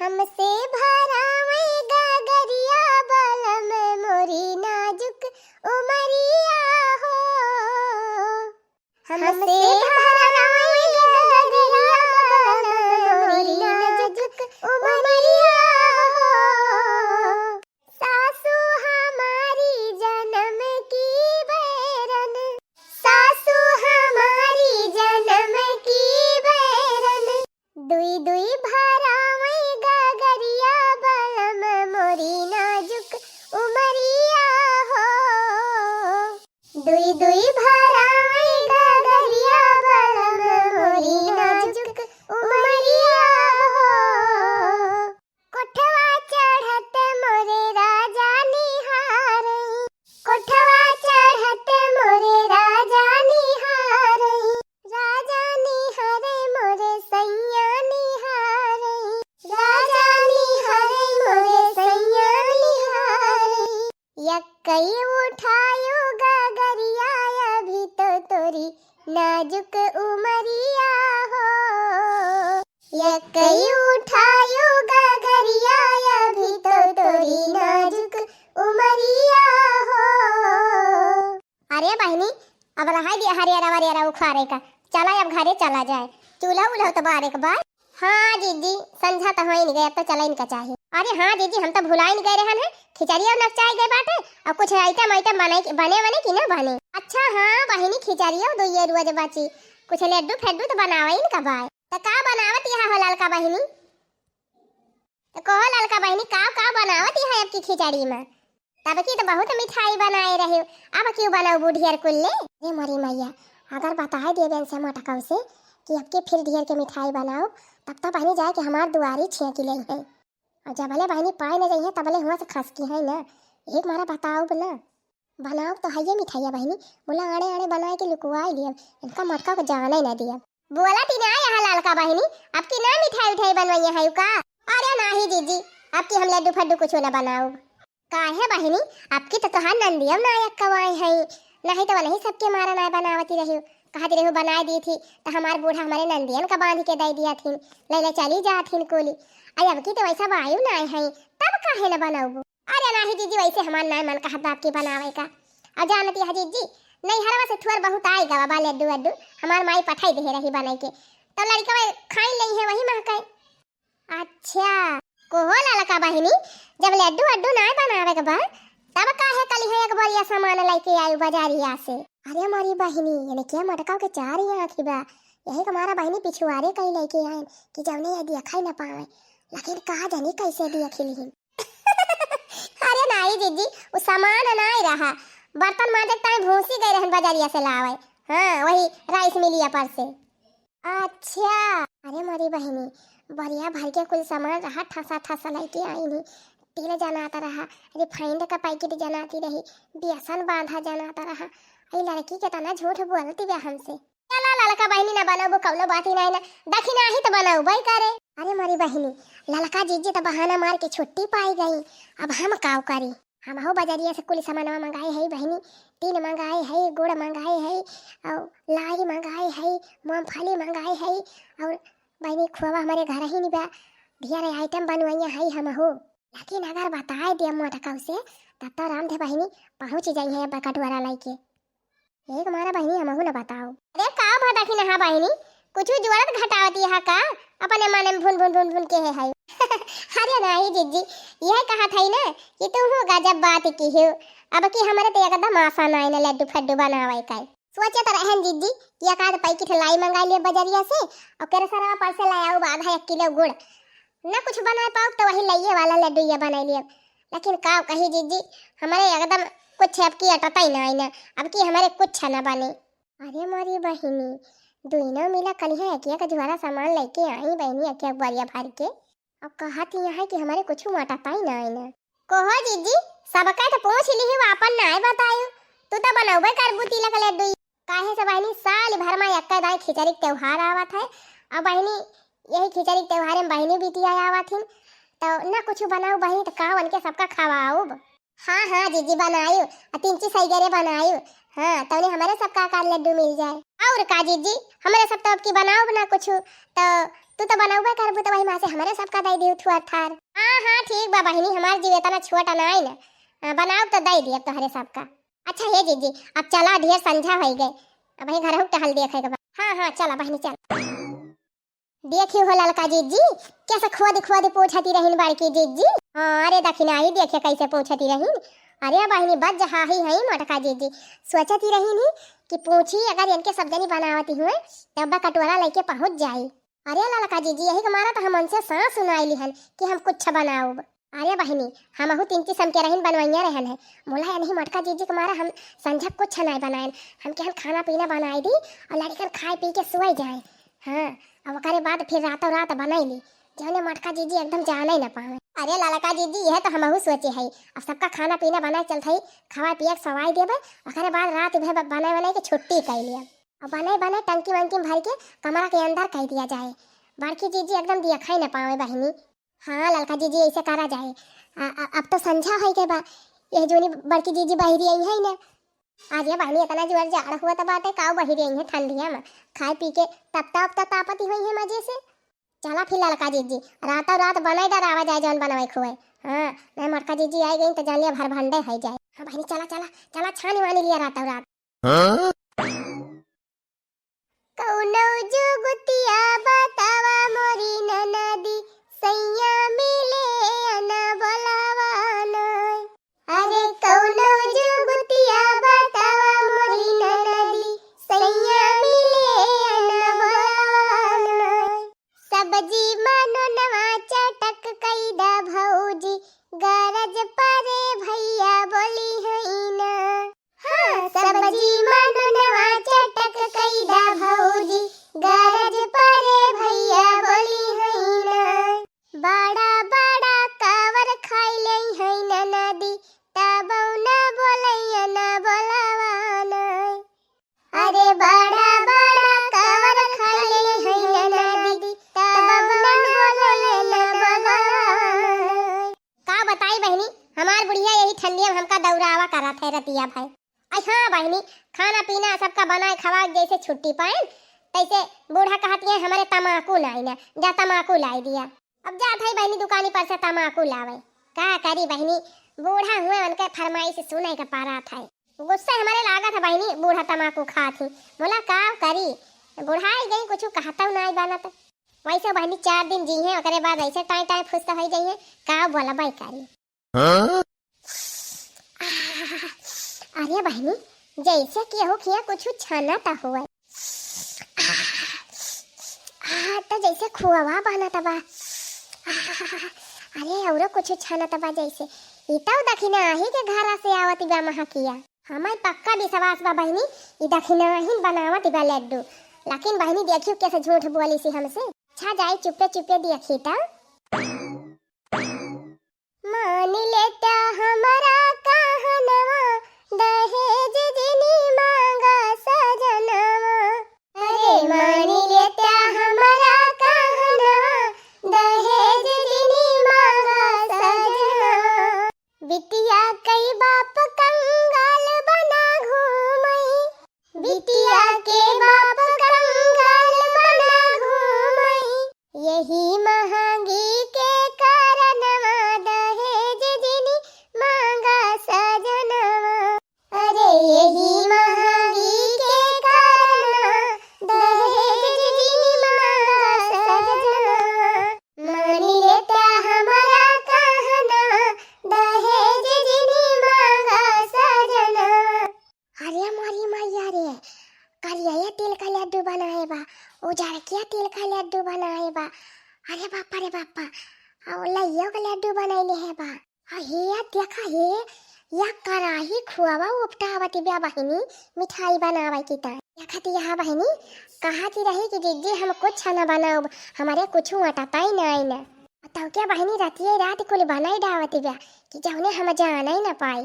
हमसे भरावे गगरिया बलम मोरी नाजुक उमरिया हो। हमसे भरावे गगरिया बलम मोरी नाजुक उमरिया हो। सासू हमारी जन्म की बैरन, सासू हमारी जन्म की बैरन, दुई दुई भरावे गगरिया बलम मोरी नाजुक उमरिया हो। दुई दुई भरावे गगरिया बलम मोरी नाजुक उमरिया हो। कोठवा चढ़त मोरे राजा निहारई, कोठवा चढ़त मोरे राजा निहारई, राजा निहारे मोरे सैया निहारई, राजा निहारे मोरे सैया निहारई। यक्कई उठायो गगरिया अभी तो तोरी नाजुक उमरिया हो। यक्कई उठायो गगरिया अभी तो तोरी नाजुक उमरिया हो। अरे बहनी, अब रहा दिया हरियारा वरियारा उखाड़े का, चला अब घरे चला जाए। चूल्हा उल्हा तो बारे के बाद। हाँ जीजी, संझा तो हो ही नहीं गया, अब तो चला इनका चाहिए। अरे हाँ जीजी, हम तो भुला ही नहीं गए रहन है, खिचड़ी और नचाए गए बाटे, अब कुछ आइटम आइटम बने कि ना बने। अच्छा हाँ बहनी, खिचड़ी और दो ये रोज बाची, कुछ लड्डू फेड्डू तो बनावे इनका भाई। तो का बनावत यहाँ हो ललका बहनी? तो कहो ललका बहनी, का बनावत यहाँ आपकी खिचड़ी में? तब की तो बहुत मिठाई बनाए रहे, अब क्यों बनाओ बूढ़ियर कुल्ले? अरे मरी मैया, अगर बताए दिए बेन से मोटकाऊ से कि अब के फिर ढेर के मिठाई बनाओ, तब तो बहनी जाए कि हमार दुआरी छिया की लई है। और जब भले बहनी पाए न जाइए तब भले हुआ से खस की है ना। एक मारा बताओ ना, बनाओ तो है ये मिठाइया बहनी, बोला आड़े आड़े बनाए के लुकवाई लिया, इनका मोटका को जाना ही ना दिया। बोला तीन आया है लालका बहनी, आपकी ना मिठाई उठाई बनवाई है का? अरे नहीं जीजी, आपकी हम लड्डू फड्डू कुछ ना बनाओ। काहे बहनी, आपकी तो कहा नंदियम नायक कवाई है, नहीं तो वही सबके मारा ना बनावती रही, कहती रही बनाए दी थी तो हमारे बूढ़ा हमारे नंदियन का बांध के दे दिया थी, ले चली जाथीन कोली। अब की तो वैसा वायु ना है, तब काहे ना बनाऊ? अरे नहीं जीजी, वैसे हमार ना मन कहत आपकी बनावे का। और जानती है जीजी, नहीं हरवा से थोड़ बहुत आई गवा बा लड्डू वड्डू, हमार माई पठाई दे रही बनाई के, तो लड़का खाई नहीं है वही महकाई। अच्छा कोहो ललका बहनी, जब लड्डू वड्डू ना बनावे के बा तब काहे कली है एक बढ़िया सामान लेके आई बाजारिया से? अरे हमारी बहनी, यानी क्या मटकाओ के चार ही आंखी बा, यही हमारा बहनी पिछुआरे कहीं लेके आए कि जब नहीं दिया खाई ना पावे, लेकिन कहा जानी कैसे दिया खिली। अरे नहीं जीजी, वो सामान नहीं रहा, बर्तन मांजते टाइम भूसी गए रहन बाजारिया से लावे। हाँ वही राइस मिलिया पर से। अच्छा अरे हमारी बहनी, बढ़िया भर के कुल सामान रहा, ठसा ठसा लेके आई नहीं, तेल जनाता रहा, रिफाइंड का पैकेट जनाती रही, बेसन बांधा जनाता रहा। अरे लड़की के तना झूठ बोलती बे हमसे। चला ललका बहनी ना बनाओ कौनो बात ही नहीं ना, दखिना ही तो बनाओ भाई करे। अरे हमारी बहनी, ललका जीजी तो बहाना मार के छुट्टी पाई गई, अब हम काव करी? हम हो बाजारिया से कुल सामान मंगाए है बहनी, तेल मंगाए है, गुड़ मंगाए है, और लाई मंगाए है, मूंगफली मंगाए है, और बहनी खोवा हमारे घर ही नहीं बा, ढेर आइटम बनवाइया है हम हो। लेकिन अगर बताए दिया मोटकाऊ से तब तो राम थे बहनी पहुँच जाई है बकटवारा लेके। एक मारा बहनी हमहू न बताओ। अरे का भटकी ना बहनी, कुछ जोरत घटावती है का, अपने मन में भुन भुन भुन भुन के है। अरे नहीं जीजी, यह कहा था ना कि तुम हो गजब बात की हो, अब की हमारे तो एकदम आसान है ना लड्डू फड्डू बनावे का। सोचे तो रहन जीजी कि एक आध पैकेट लाई मंगा लिए बाजारिया से, और केरे सारा पर से लाया आधा 1 किलो गुड़, ना कुछ बना पाओ तो वही लाइए वाला लड्डू ये बना लिए। लेकिन का कही जीजी, हमारे एकदम कुछ अब की अटता ही ना, अब की हमारे कुछ ना बने। अरे हमारी बहनी, दोनों मिला कल है एक जुआरा सामान लेके आई बहनी, एक बरिया भर के, अब कहती है कि हमारे कुछ अटता ही ना। कहो जीजी, सबका तो पूछ ली हो, अपन ना बतायो, तू तो बनाओ कर बुती लग लड्डू। काहे से बहनी, साल भर में एक दाई खिचड़ी त्योहार आवत है, अब बहनी यही खिचड़ी त्योहार में बहनी बिटिया आवत है, तो ना कुछ बनाओ बहनी, तो का उनके सबका खवाओ। हाँ हाँ जीजी बनायो, 3 सैगरे बनायो, हाँ तो हमारे सबका का लड्डू मिल जाए। और का जीजी, हमारे सब तो अब की बनाओ ना कुछ, तो तू तो बनाऊबे करबू तो वही माँ से हमारे सबका दे दियो थुआ थार। हाँ ठीक बा बहिनी, हमार जीव इतना छोटा ना है ना, बनाओ तो दे दिए तो हरे सबका। अच्छा हे जीजी अब चला, ढेर संझा हो गए, अब वही घर टहल देखे के। हाँ चला बहिनी चल। देखियो हो ललका जीजी कैसे खोद पोछती रहीन बड़की जीजी। हाँ अरे दखिना ही देखे कैसे पोछती रहीन। अरे बहिनी बच जहा ही है मोटका जीजी, सोचती रहीन ही कि पूछी अगर इनके सब जनी बनावती हुए तब कटोरा लेके पहुंच जाई। अरे ललका जीजी यही हमारा तो हम उनसे सांस सुनाई हन कि हम कुछ बनाओ। अरे बहिनी हम अहू 3 किस्म के रहन बनवाइया रहन है, बोला नहीं मोटका जीजी हमारा हम संझा कुछ नहीं बनाए, हम के हम खाना पीना बनाई दी और लड़कन खाए पी के सोई जाए। हाँ अब ओकरे बाद फिर रातों रात बनाई ली जौने मोटका जीजी एकदम जाने न पावे। अरे ललका जीजी यह तो हमहू सोचे है, अब सबका खाना पीना बनाए चलत है, खवा पिया सवाई देवे, ओकरे बाद रात भर बनाए के छुट्टी कर लिया और बनाए टंकी वंकी भर के कमरा के अंदर कह दिया जाए। बड़की जीजी एकदम देखा ही न पावे बहिनी। हाँ ललका जीजी ऐसे करा जाए। अब तो संझा है के बा, ये जोनी बड़की जीजी बहिरी आई है ना, आज ये बहनी इतना जोर जाड़ हुआ तो बात है काऊ बहिरी आई है ठंडिया में, खाए पी के तब तापती हुई है मजे से। चला फिर ललका जीजी रातों रात बनाई डरावा जाए जौन बनवाई खुए। हाँ मैं मोटका जीजी आई गई तो जान लिया भर भंडे है जाए। हाँ बहनी चला छानी वानी लिया रातों रात। कौनो जुगतिया बतावा मोरी ननदी, सैया मिले अना बोलावा नय। अरे कौनो जुगतिया बतावा मोरी ननदी, सैया मिले अना बोलावा नय। सब्जी मानो नवा चटक कैदा भौजी, गरज परे भैया बोली है ना। हाँ सब्जी मानो नवा चटक कैदा भौजी, गरज परे भैया बोली है ना। बड़ा बड़ा कावर खाई लई है ननदी, तब न बोलैया न बोलावा नय। अरे बड़ा बड़ा कावर खाई लई है ननदी, तब न बोलैया न बोलावा नय। का बताई बहनी हमार बुढ़िया यही ठंडिया में हमका दौरावा करा थे रतिया भाई। हाँ बहनी खाना पीना सबका बनाए खवा जैसे छुट्टी पाए तैसे बूढ़ा कहती है हमारे तमाकू लाई ना, जा तमाकू लाई दिया। अब जात है बहनी दुकानी पर से तमाकू लावे, का करी बहनी बूढ़ा हुए उनके फरमाइश सुने का पारा था, गुस्सा हमारे लागत है बहनी बूढ़ा तमाकू खाती। बोला का करी बुढ़ाई गई कुछ कहता नहीं बनत, वैसे बहनी 4 दिन जी है ओकरे बाद ऐसे टाई फुसता हो जाइए का बोला बाई करी। अरे बहनी जैसे केहू किया कुछ छाना ता हुआ तो जैसे खुआवा बना तबा। अरे और कुछ छाना तबा जैसे इताऊ दखिना ही के घर से आवती बा महा किया। हमार पक्का विश्वास बा बहनी ई दखिना ही बनावत बा लड्डू, लेकिन बहनी देखियो कैसे झूठ बोली सी हमसे। अच्छा जाए चुपे देखी ता मान लेता हमारा कहनवा, दहेज जिनी मांगा सजनवा। अरे मान लेता हमारा कहनवा, दहेज जिनी मांगा सजनवा। बिटिया कई बाप कंगाल बना घूमई, बिटिया के बाप कंगाल बना घूमई। यही महंगी के कारणवा, दहेज जिनी मांगा सजनवा। अरे यही महंगी के कारणवा, दहेज जिनी मांगा सजनवा। मान लेता हमारा कहनवा, दहेज जिनी मांगा सजनवा। अरे मोरी मैया रे करिया तिल का लड्डू बनाए बा, उजाड़ किया तिल का लड्डू बनाए बा। अरे बापा रे बापा और लइयो का लड्डू बनाइले है बा। हे देखा हे या कराही खुआवा उपटावती बा बहिनी मिठाई बनावे की ता। देखती यहाँ बहिनी कहती रही कि जीजी हम कुछ न बनाओ, हमारे कुछ अटता ही नहीं ना। तो क्या बहिनी रतिये रात कुल बनाई डावती बा कि जौने हम जाना ही न पाई।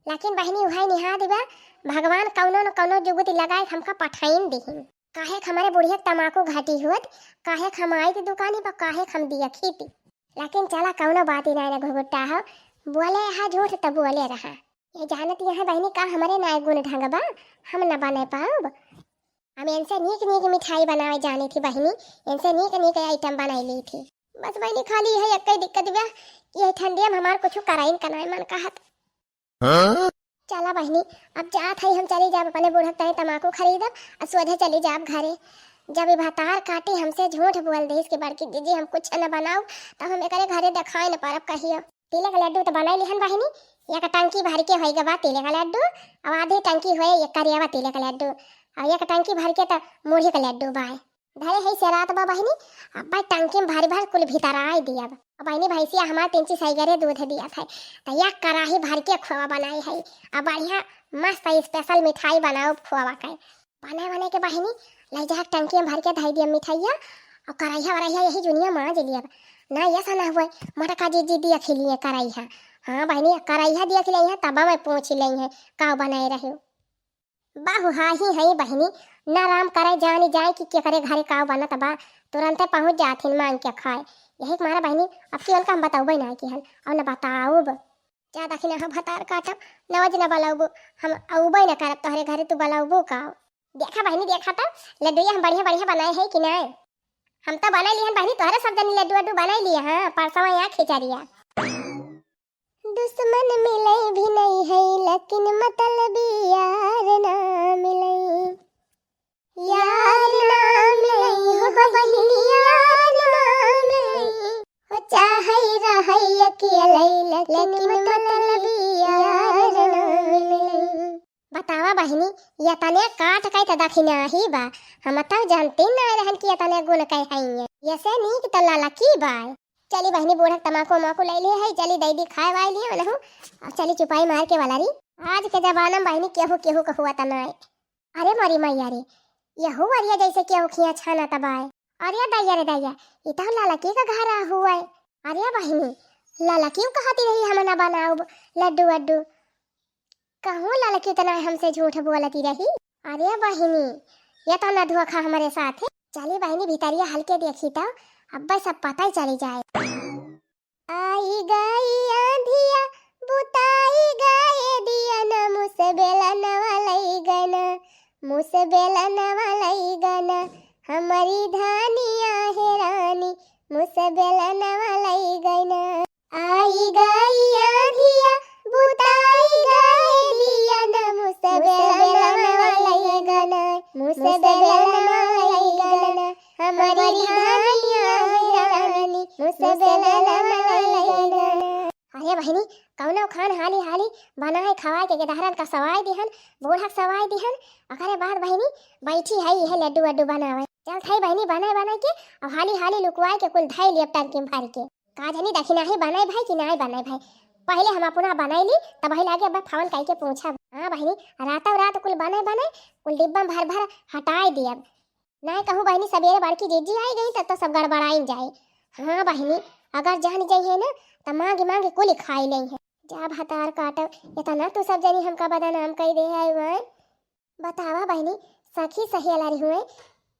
लेकिन बहिनी वही निहा दिबा भगवान कौनो न कौनो जुगती लगाए हमका पठाइन दिहिन। काहे हमारे बुढ़िया तमाकू घाटी हुत, काहे खमाई की दुकानी पर काहे खम दिया खेती। लेकिन चला कौनो बात ही नहीं घुघुट्टा हो, बोले यहाँ झूठ तब बोले रहा। ये जानती यहाँ बहनी का हमारे नाय गुण ढंग बा, हम न बने पाओ। हम इनसे नीक नीक मिठाई बनावे जानी थी बहनी, इनसे नीक नीक आइटम बनाई ली थी। बस बहनी खाली है एक ही दिक्कत बा कि ये ठंडी में हमार कुछ कराइन कनाई मन कहत। चला बहनी अब जात है हम चली जाब अपने बूढ़क तय तमाकू खरीदब और सोझे चली जाब घरे। जब ये भातार काटे हमसे झूठ बोल दे इसके बार की दीदी हम कुछ न बनाओ तब हम एकरे घरे दिखाई न पारब कहियो। तिले का लड्डू तो बनाई लिहन बहनी, एक टंकी भर के होएगा बा तिले का लड्डू और आधी टंकी होए एक करियावा तिले का लड्डू और एक टंकी भर के तो मुढ़ी का लड्डू बाय धरे है से रात बा बहनी। अब भाई टंकी में भारी भार कुल भीतर आई दिया अब बहनी भैंसिया हमार 3 सही गरे दूध दिया था तो एक कड़ाही भर के खोआ बनाई है। अब बढ़िया मस्त स्पेशल मिठाई बनाओ खोआ का बने के बहनी ले जा टंकी में भर के धई दिया मिठाइया और कराइया वराइया यही जुनिया मांज लिया ना ऐसा ना हुआ मटका जी दिया खिलिए कराइया। हाँ बहनी कराइया दिया खिलाई तब मैं पूछ ली है का बनाए रहे बाहु हा ही है बहनी ना राम करे जानी जाए कि क्या करे घरे का बनत बा तुरंत पहुंच जाथिन मांग के खाए यही तुम्हारा बहनी अब केवल का हम बताओ ना कि हन और न बताओ जा दखिन हम भतार काटब नवज न बलाऊबो हम औबे न करब तोहरे घरे तू बलाऊबो का देखा बहनी देखा तो लड्डू हम बढ़िया बढ़िया बनाए है कि नहीं हम तो बना लिए बहनी तोहरे सब जन लड्डू वड्डू बना लिए। हाँ परसवा यहाँ खिचड़िया दुश्मन मिले भी नहीं है लेकिन मतलब यार ना मिले यार ना मिले हो बहनी यार ना मिले हो चाहे रहे अकेले लेकिन मतलब यार ना मिले। बतावा बहनी ये तने काट कई त दखिना ही बा हम तो जानते ना रहन कि ये तने गुण कई है ये से नीक त लाला की बाय। चली बहनी बूढ़ा तमाकू माकू ले लिए है चली दैदी खाए वाई लिए ना और चली चुपाई मार के वाला री आज के जमाना में बहनी केहू केहू का हुआ तना अरे मरी मैया रे यहू अरिया जैसे केहू खिया छाना तबाए अरे दैया ये तो लाला की का घर हुआ है। अरे बहनी लाला क्यों कहती रही हम ना बनाओ लड्डू वड्डू कहूँ लाला क्यों तना हमसे झूठ बोलती रही। अरे बहनी ये तो ना धोखा हमारे साथ है। चली बहनी भीतरिया हल्के देखी तो अब सब पता ही चली जाए। आई गई आंधिया बुताई गए दिया न मुझसे बेला नवालाई गना मुझसे बेला नवालाई गना हमारी धानिया है रानी मुझसे बेला नवालाई गना। आई गई आंधिया बुताई गए दिया न मुझसे बेला नवालाई गना मुझसे बेला नवालाई गना हमारी धानिया मुझसे बेला नवालाई गना। अरे बहनी कौनो खान हाली हाली बनाए खवाए के गदहरन का सवाई दिहन बूढ़ा सवाई दिहन अकरे बाद बहनी बैठी है ये लड्डू वड्डू बनावे चल खाई बहनी बनाए बनाए के और हाली हाली लुकवाए के कुल धाई लिया टंकी में भर के का जानी दखिना ही बनाए भाई कि नहीं बनाए भाई पहले हम अपना बनाई ली तब वही लागे अब फोन करके पूछा। हाँ बहनी रातों रात कुल बनाए बनाए कुल डिब्बा भर भर हटाई दिया नहीं कहूँ बहनी सवेरे बड़की जीजी आई गई तब तो सब गड़बड़ाई जाए। हाँ बहनी अगर जान जाइए ना तो मांगे मांगे कुल खाई नहीं है जा भतार काटब इतना तो सब जनी हमका बदनाम कई दे है। बतावा बहनी सखी सही लड़ी हुए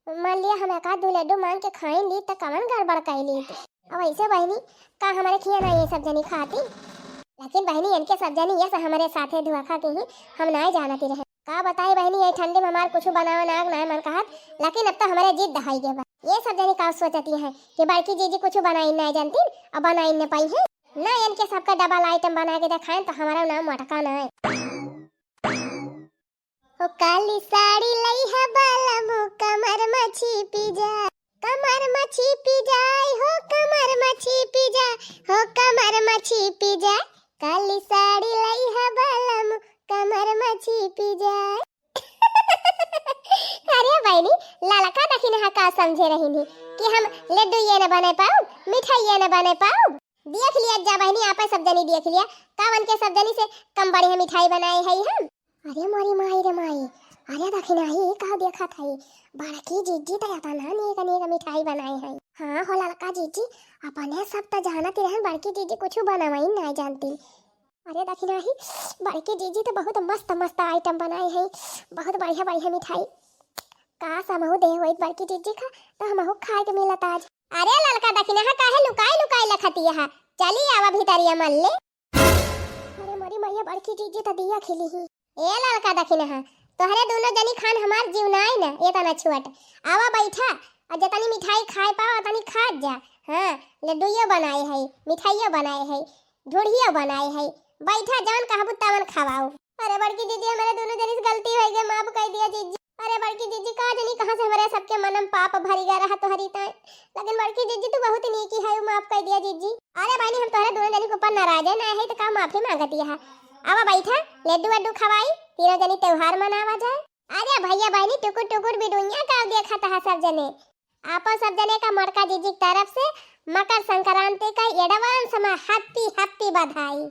मान लिया हम एक दो लड्डू मांग के खाए ली तो कवन गड़बड़ कर ली अब ऐसे बहनी का हमारे खिया ना ये सब जनी खाती लेकिन बहनी इनके सब जनी ये हमारे साथे धोखा के ही हम नहीं जानती रहे का बताए बहनी ये ठंडे में हमारे कुछ बनावा नाग ना मन कहत लेकिन अब तो हमारे जिद दहाई गए ये सब जनी का सोचती है कि बड़की जीजी कुछ बनाई नहीं जानती और बनाई न पाई है ना इनके सबका डबल आइटम बना के दिखाएं तो हमारा नाम मटका ना है। ओ काली साड़ी लई है बालमु कमर मछी पी जाए कमर मछी पी जाए हो कमर मछी पी जाए हो कमर मछी पी जाए काली साड़ी लई है बालमु कमर मछी पी जाए। अरे बहनी लाला का दखिन हा का समझे रही नी कि हम लड्डू ये न बने पाऊ मिठाई ये न बने पाऊ देख लिया जा बहनी आपे सब जनी देख लिया कावन के सब जनी से कम बड़ी है मिठाई बनाए है हम। अरे मोरी माई रे माई अरे दखिन ही का देखा था बड़की जीजी तो आता ना नी मिठाई बनाई है। हाँ हो लाला का जीजी अपने सब तो जानती रहन बड़की जीजी कुछ बनावाई नहीं जानती। अरे दखिन ही बड़की जीजी तो बहुत मस्त मस्त आइटम बनाए है बहुत बढ़िया बढ़िया मिठाई का समहु दे होई बड़की जीजी का तो हमहु खाए के मिलत आज। अरे ललका दखिन हा काहे लुकाई लुकाई लखती है चली आवा भीतरिया मन ले। अरे मोरी मैया बड़की जीजी तो दिया खिली ही ए ललका दखिन हा तोहरे दोनों जनी खान हमार जीवनाई ना ये तना छुआट। आवा बैठा और जतनी मिठाई खाए पाओ तनी खा जा। हां लड्डूयो बनाए है, मिठाइयो बनाए है, ढोढ़ियो बनाए है। बैठा जान कहबू तावन खवाओ। अरे बड़की दीदी हमारे दोनों जनी से गलती हो गई, माफ कर दिया जीजी। अरे बड़की जीजी का जनी कहां से हमारे सबके मनम पाप भरी गया रहा तोहरी ताई। लेकिन बड़की जीजी तू बहुत नीकी है, माफ कर दिया जीजी। अरे बहनी हम तोहरे दोनों जनी के ऊपर नाराज है ना है तो का माफी मांगती है। आवा बैठा लड्डू वड्डू खवाई, तीनों जनी त्योहार मनावा जाए। अरे भैया बहनी टुकुर टुकुर बिडुइया का देखा था सब जने। आपो सब जने का मड़का जीजी की तरफ से मकर संक्रांति का एडवांस में हैप्पी हैप्पी बधाई।